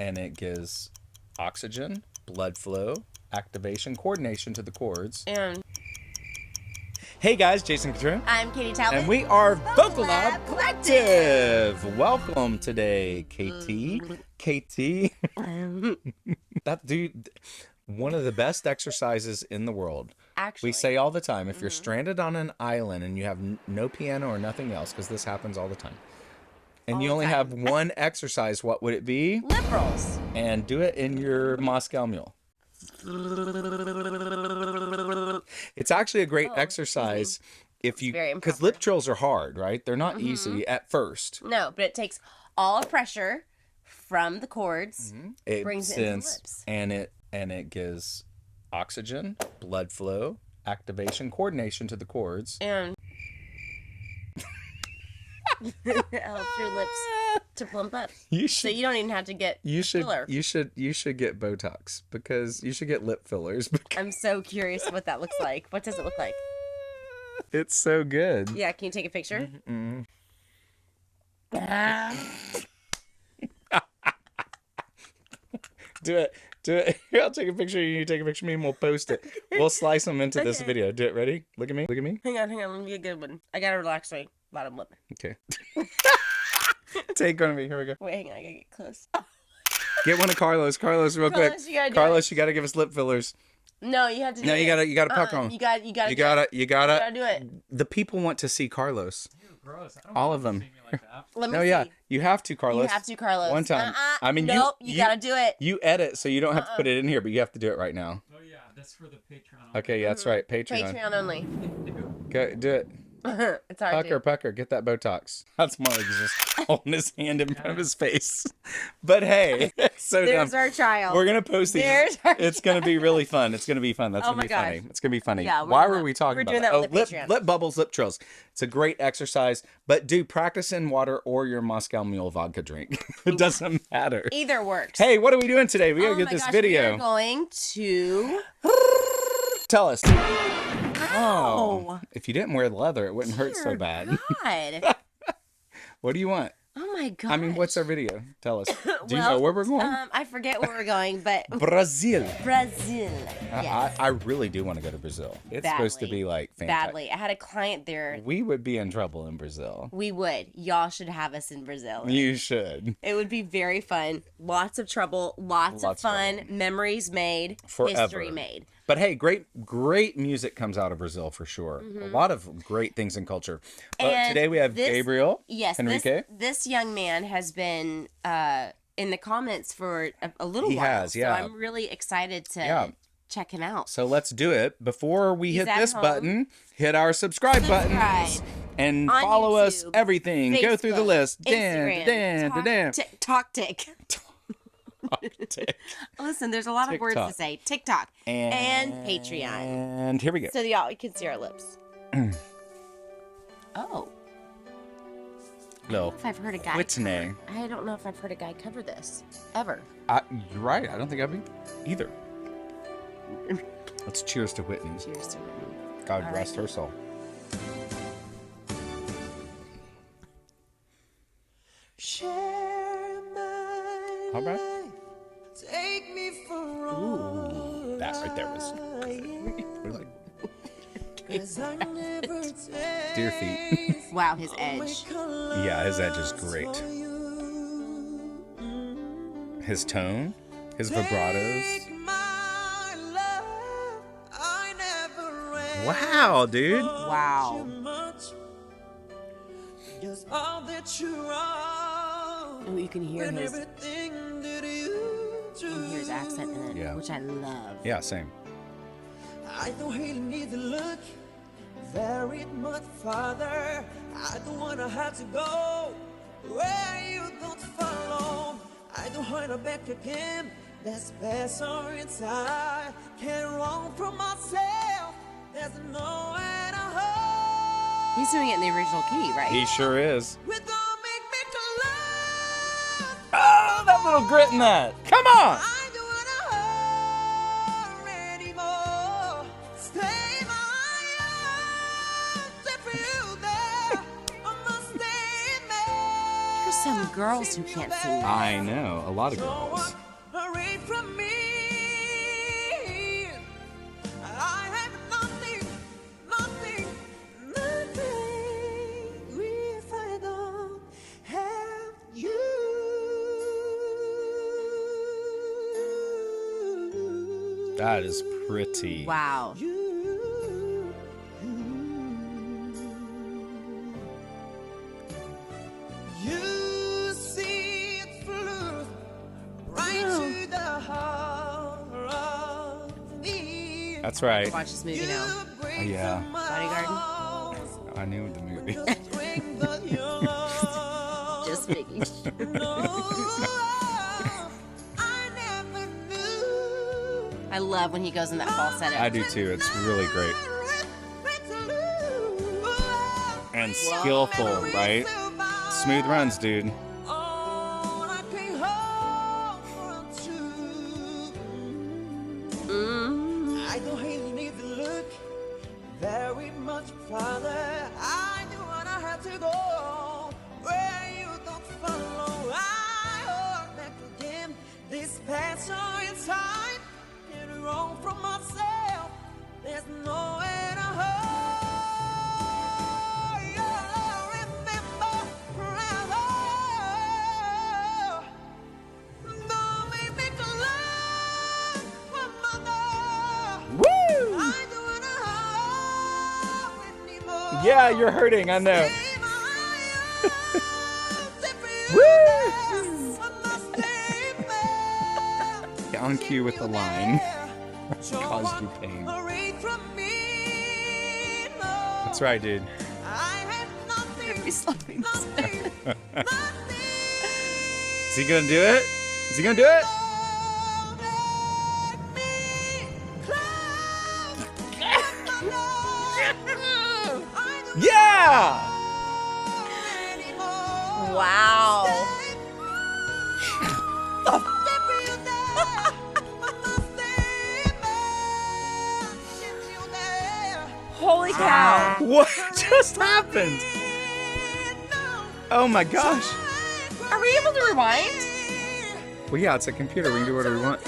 and it gives oxygen, blood flow, activation, coordination to the cords. And hey guys, Jason Catron. I'm Katie Talbot. And we are Vocal Lab Collective. Welcome today, KT. KT. That dude, one of the best exercises in the world. Actually, we say all the time, if you're stranded on an island and you have no piano or nothing else, because this happens all the time, and you only have one exercise, what would it be? Lip rolls. And do it in your Moscow Mule. It's actually a great exercise if you, because lip trills are hard, right? They're not easy at first. No, but it takes all the pressure from the cords, It brings it into the lips. And it gives oxygen, blood flow, activation, coordination to the cords. And it helps your lips to plump up. So you don't even have to get filler. You should get Botox, because you should get lip fillers. I'm so curious what that looks like. What does it look like? It's so good. Yeah, can you take a picture? Do it. Here, I'll take a picture. You take a picture of me and we'll post it. We'll slice them into this video. Do it. Ready? Look at me. Hang on. Let me get a good one. I gotta relax my bottom lip. Okay. Take one of me. Here we go. Wait, hang on. I gotta get close. Get one of Carlos. Real quick. Carlos, you gotta give us lip fillers. No, you have to do it. No, you gotta puck on. You gotta do it. The people want to see Carlos. Gross. I don't All want of them. to see me like that. Let me No, see. yeah, you have to, Carlos. You have to, Carlos. One time. I mean, nope, you gotta do it. You edit, so you don't have to put it in here, but you have to do it right now. Oh yeah, that's for the Patreon. Okay, yeah, that's right. Patreon. Patreon only. Go, do it. It's hard to. Pucker, get that Botox. That's Mark just holding his hand in front of his face. But hey, so There's our child. We're gonna post these. It's gonna be really fun. It's gonna be fun. That's gonna be funny. It's gonna be funny. Yeah, why were we talking about doing that? that with the Patreon. Lip bubbles, lip trills. It's a great exercise, but do practice in water or your Moscow Mule vodka drink. It doesn't matter. Either works. Hey, what are we doing today? We gotta get this video. We're going to. Tell us. Oh, if you didn't wear the leather, it wouldn't hurt so bad. God. What do you want? Oh my God. I mean, what's our video? Tell us. Do you know where we're going? I forget where we're going, but Brazil. Yes. I really do want to go to Brazil. It's supposed to be like fantastic. Badly. I had a client there. We would be in trouble in Brazil. We would. Y'all should have us in Brazil. You should. It would be very fun. Lots of trouble. Lots of fun. Memories made. Forever. History made. But hey, great music comes out of Brazil for sure. A lot of great things in culture. But And today we have Gabriel Henrique. This young man has been in the comments for a little while. He has, yeah. So I'm really excited to check him out. So let's do it. Before we hit this button, hit our subscribe buttons and On follow us YouTube, everything. Go through the Facebook, list. Instagram, TikTok. Listen, there's a lot of words to say. TikTok and Patreon. And here we go. So y'all can see our lips. Oh. No. If I've heard a guy. Whitney. I don't know if I've heard a guy cover this ever. You're right. I don't think I've been either. Let's cheers to Whitney. Cheers to Whitney. God rest her soul. All right. Take me for Ooh, that right there was deer feet. Wow, his edge. Yeah, his edge is great. His tone, his vibratos. Wow, dude. Wow. Oh, you can hear his accent in it, which I love. Yeah, same. I don't really need to look very much farther. I don't wanna have to go where you don't follow. I don't hold it back again. That's best or inside. Can't run from myself. There's nowhere to hold. He's doing it in the original key, right? He sure is. We don't make me collide. Oh, that little grit in that. Come on. I don't wanna hold anymore. Stay my arms if you there. I must stay in there. You're some girls who can't sing. I know, a lot of girls. Hurry from me. I have nothing if I don't have you. That is pretty. Wow. You see it through right to the heart of me. That's right. Watch this movie now. Yeah. Bodyguard. I knew the movie. Just making sure. I love when he goes in that falsetto. I do too. It's really great. And skillful, right? Smooth runs, dude. I don't really need to look very much farther. I do wanna have to go where you don't follow. I hold back again this passion inside. Get wrong from myself. There's nowhere to hold. Remember forever. Don't make me love one mother. Woo! I don't wanna hold anymore. Yeah, you're hurting, I know. On cue with the line. Caused you pain. That's right, dude. He's slapping this. Is he gonna do it? Is he gonna do it? Yeah! Wow. Holy cow. What just happened? Oh my gosh. Are we able to rewind? Well, yeah, it's a computer. We can do whatever we want.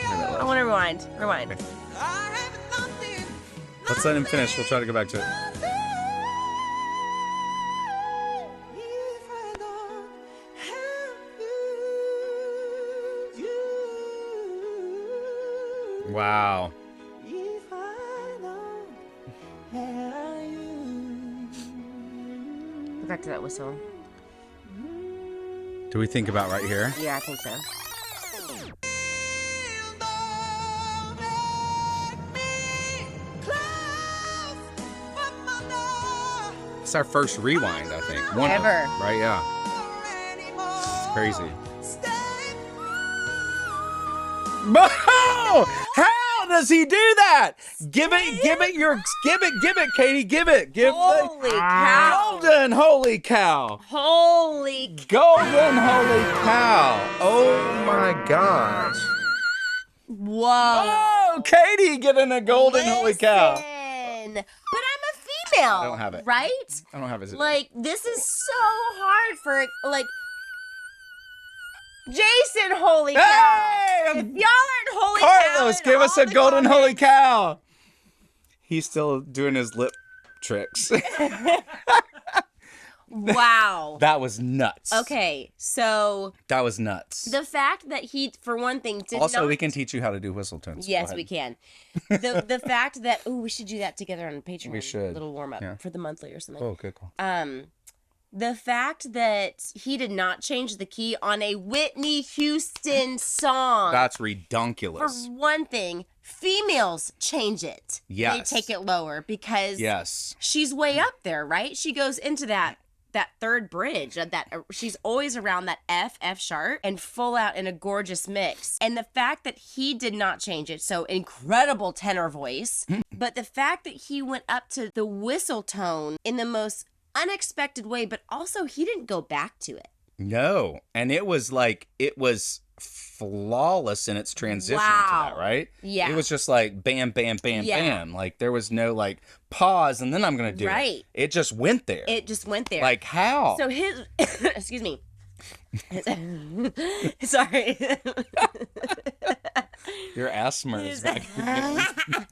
I want to rewind. Rewind. Okay. Let's let him finish. We'll try to go back to it. Wow. Go back to that whistle. Do we think about right here? Yeah, I think so. It's our first rewind, I think. One Ever. Right, yeah. It's crazy. Oh! How does he do that? Give it, Katie, give it. Holy cow. Golden holy cow. Holy cow. Golden holy cow. Oh my gosh. Whoa. Oh, Katie getting a golden holy cow. Listen. But I'm a female. I don't have it. Right? I don't have it. Like, this is so hard for, like, Jason, holy cow. Hey! If y'all aren't holy cow. Carlos, give us a golden holy cow. He's still doing his lip tricks. Wow. That was nuts. Okay, so That was nuts. the fact that he, for one thing, did Also, not... we can teach you how to do whistle tones. Go Yes, ahead. we can. The fact that... Oh, we should do that together on Patreon. We should. A little warm-up Yeah. for the monthly or something. Oh, good call. The fact that he did not change the key on a Whitney Houston song. That's For redunculous. one thing, females change it. Yes. They take it lower because Yes. she's way up there, right? She goes into that third bridge. She's always around that F sharp and full out in a gorgeous mix. And the fact that he did not change it, so incredible tenor voice, but the fact that he went up to the whistle tone in the most unexpected way, but also he didn't go back to it. No. And it was flawless in its transition to Wow. that, right? Yeah. It was just like bam, bam, bam, Yeah. bam. Like there was no like pause and then I'm gonna do Right. it. It just went there. It just went there. Like how? So his, excuse me. Sorry. Your asthma is back again.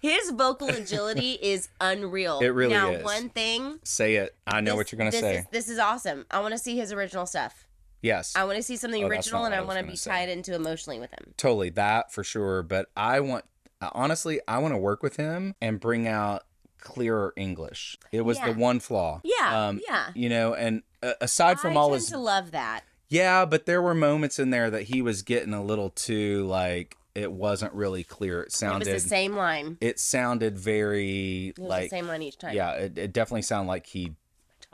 His vocal agility is unreal. It really now, is. one thing. Say it. I know what you're gonna say. This is awesome. I want to see his original stuff. Yes. I want to see something Oh, that's original, not and what I I was want to gonna be say. tied into emotionally with him. Totally, that for sure. But honestly, I want to work with him and bring out clearer English. It was the Yeah. one flaw. Yeah, yeah. You know, and aside from I all tend his, to love that. yeah, but there were moments in there that he was getting a little too like it wasn't really clear. It It sounded. was the same line. It sounded very It was like. the same line each time. Yeah, it definitely sounded like he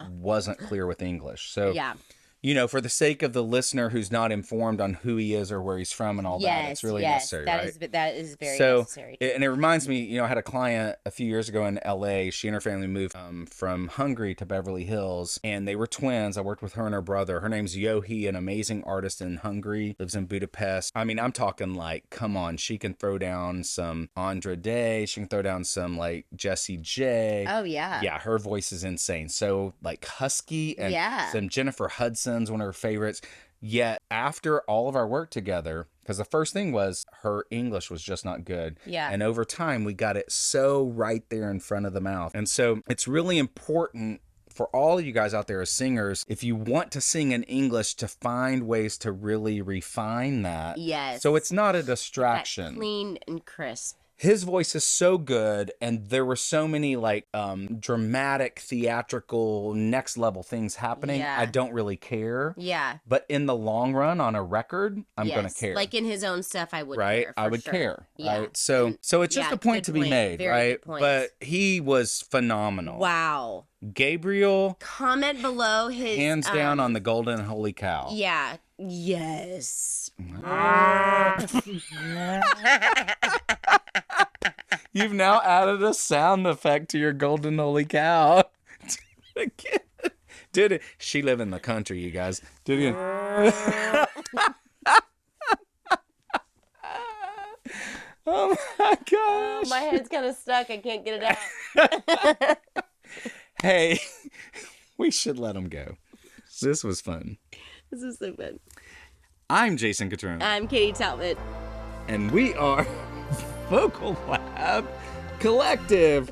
wasn't clear with English. So Yeah. you know, for the sake of the listener who's not informed on who he is or where he's from and all that, it's really necessary, that right? that is very So, necessary. and it reminds me, you know, I had a client a few years ago in LA. She and her family moved from Hungary to Beverly Hills, and they were twins. I worked with her and her brother. Her name's Yohi, an amazing artist in Hungary, lives in Budapest. I mean, I'm talking like, come on, she can throw down some Andre Day. She can throw down some like Jessie J. Oh yeah. Yeah, her voice is insane. So like husky and Yeah. some Jennifer Hudson's one of her favorites. Yet after all of our work together, because the first thing was her English was just not good. Yeah. And over time we got it so right there in front of the mouth. And so it's really important for all of you guys out there as singers, if you want to sing in English, to find ways to really refine that. Yes. So it's not a That distraction. clean and crisp. His voice is so good, and there were so many like dramatic, theatrical, next level things happening. Yeah. I don't really care. Yeah. But in the long run, on a record, I'm Yes. gonna care. Like in his own stuff, I would right? care. I for would sure. care. Yeah. Right. So it's just Yeah, a point good to be point. made, Very right? good point. But he was phenomenal. Wow. Gabriel, Comment below his hands down on the golden holy cow. Yeah. Yes. You've now added a sound effect to your golden holy cow. Did it? She live in the country, you guys. Did it? Oh my gosh. My head's kind of stuck. I can't get it out. Hey, we should let him go. This was fun. This is so fun. I'm Jason Catron, I'm Katie Talbot. and we are Vocal Lab Collective.